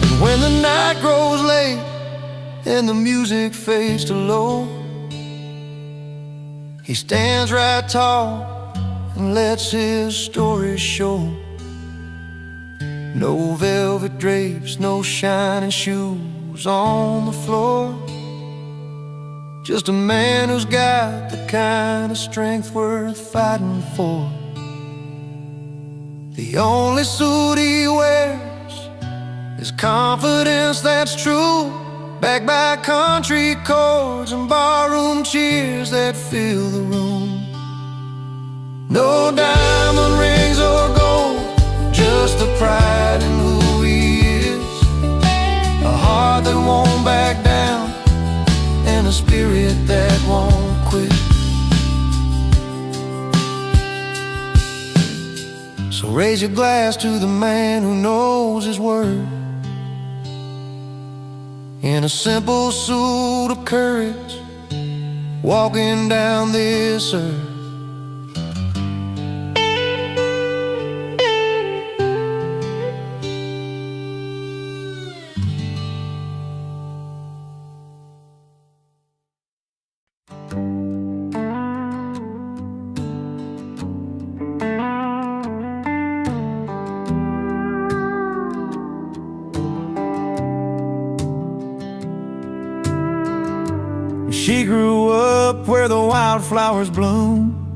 And when the night grows late and the music fades to low, he stands right tall and lets his story show. No velvet drapes, no shining shoes on the floor, just a man who's got the kind of strength worth fighting for. The only suit he wears is confidence that's true, backed by country chords and barroom cheers that fill the room. No diamond rings or gold, just the pride in who he is. A heart that won't back down, and a spirit that won't quit. So raise your glass to the man who knows his word, in a simple suit of courage, walking down this earth. She grew up where the wildflowers bloom,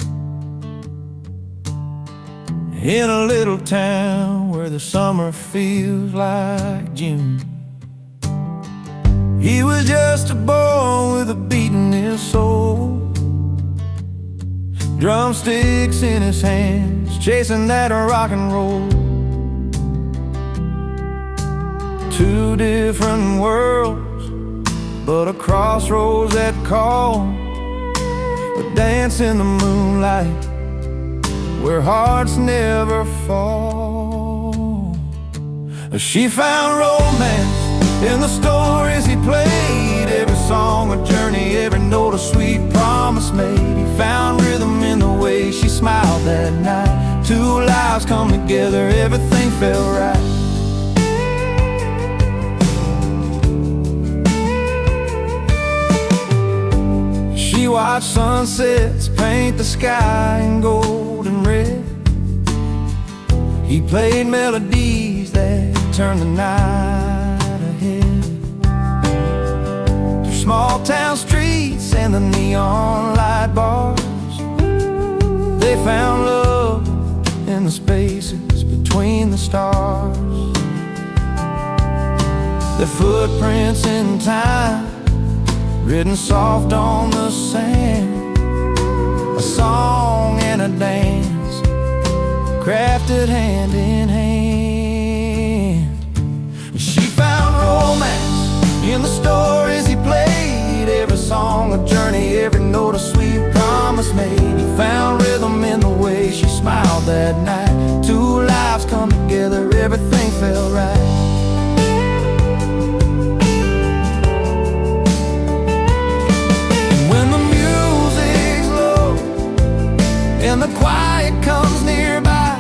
in a little town where the summer feels like June. He was just a boy with a beat in his soul, drumsticks in his hands, chasing that rock and roll. Two different worlds, but a crossroads that call. A dance in the moonlight where hearts never fall. She found romance in the stories he played, every song a journey, every note a sweet promise made. He found rhythm in the way she smiled that night. Two lives come together, everything felt right. She watched sunsets paint the sky in gold and red. He played melodies that turned the night ahead. Through small town streets and the neon light bars, they found love in the spaces between the stars. their footprints in time, written soft on the sand. A song and a dance, crafted hand in hand. She found romance in the stories he played, every song a journey, every note a sweet promise made. He found rhythm in the way she smiled that night. Two lives come together, everything felt right. And when the music's low and the quiet comes nearby,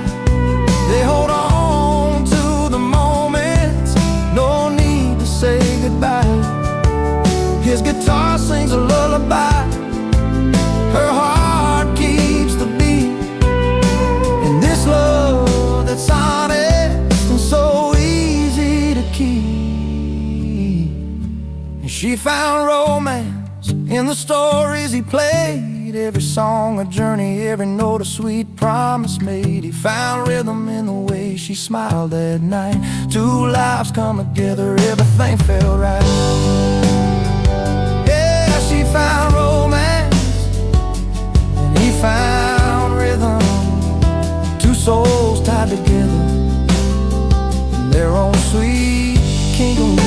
they hold on to the moments, no need to say goodbye. His guitar sings a lullaby, her heart keeps the beat. And this love that's honest and so easy to keep. And she found romance in the stories he played, every song a journey, every note a sweet promise made. He found rhythm in the way she smiled that night. Two lives come together, everything felt right. Yeah, she found romance and he found rhythm. Two souls tied together in their own sweet kingdom.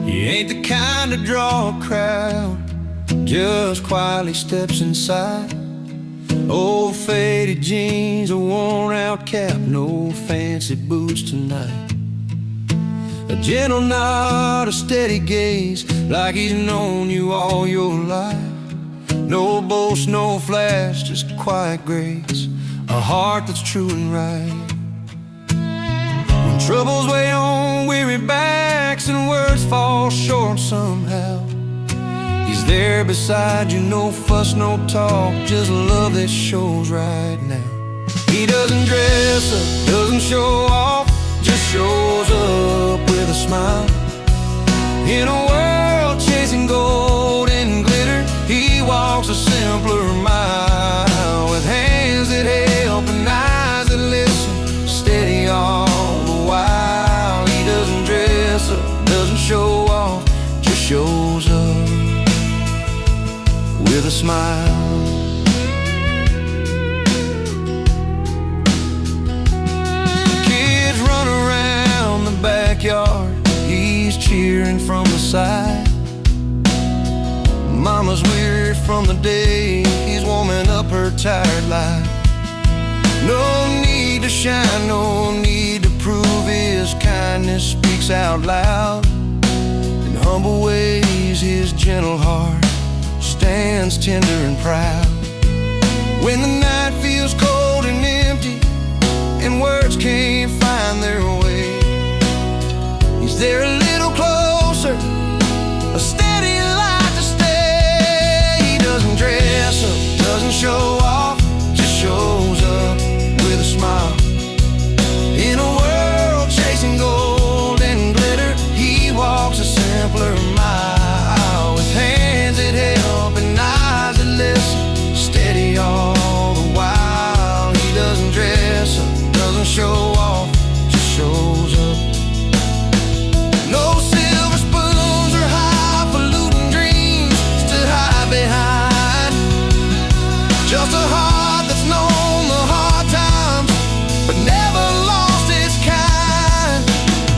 He ain't the kind to draw a crowd, just quietly steps inside. Old faded jeans, a worn out cap, no fancy boots tonight. A gentle nod, a steady gaze, like he's known you all your life. No boast, no flash, just quiet grace, a heart that's true and right. When troubles weigh on weary backs and words fall short somehow, he's there beside you, no fuss, no talk, just love that shows right now. He doesn't dress up, doesn't show off, just shows up with a smile. In a world chasing gold and glitter, he walks a simpler mile, with hands that help and eyes that listen, steady all the while. He doesn't dress up, doesn't show off, just shows up with a smile. Kids run around the backyard, he's cheering from the side. Mama's weary from the day, he's warming up her tired life. No need to shine, no need to prove, his kindness speaks out loud. In humble ways his gentle heart stands tender and proud. When the night feels cold and empty and words can't find their way, he's there a little closer, a steady light to stay. He doesn't dress up, doesn't show off, just shows up with a smile. In a world chasing gold and glitter, he walks a simpler mile, with hands that help and eyes that listen, steady all the while. He doesn't dress up, doesn't show off, just shows up. No silver spoons or highfalutin dreams to hide behind, just a heart that's known the hard times but never lost its kind.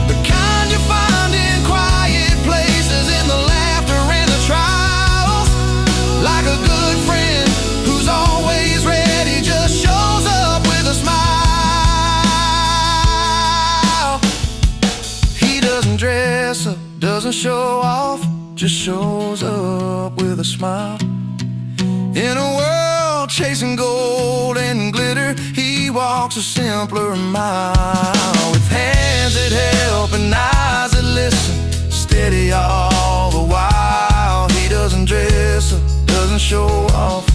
The kind you find in quiet places, in the laughter and the trials. Like a good friend who's always ready, just shows up with a smile. He doesn't dress up, doesn't show off, just shows smile. In a world chasing gold and glitter, he walks a simpler mile. With hands that help and eyes that listen, steady all the while. He doesn't dress up, doesn't show off,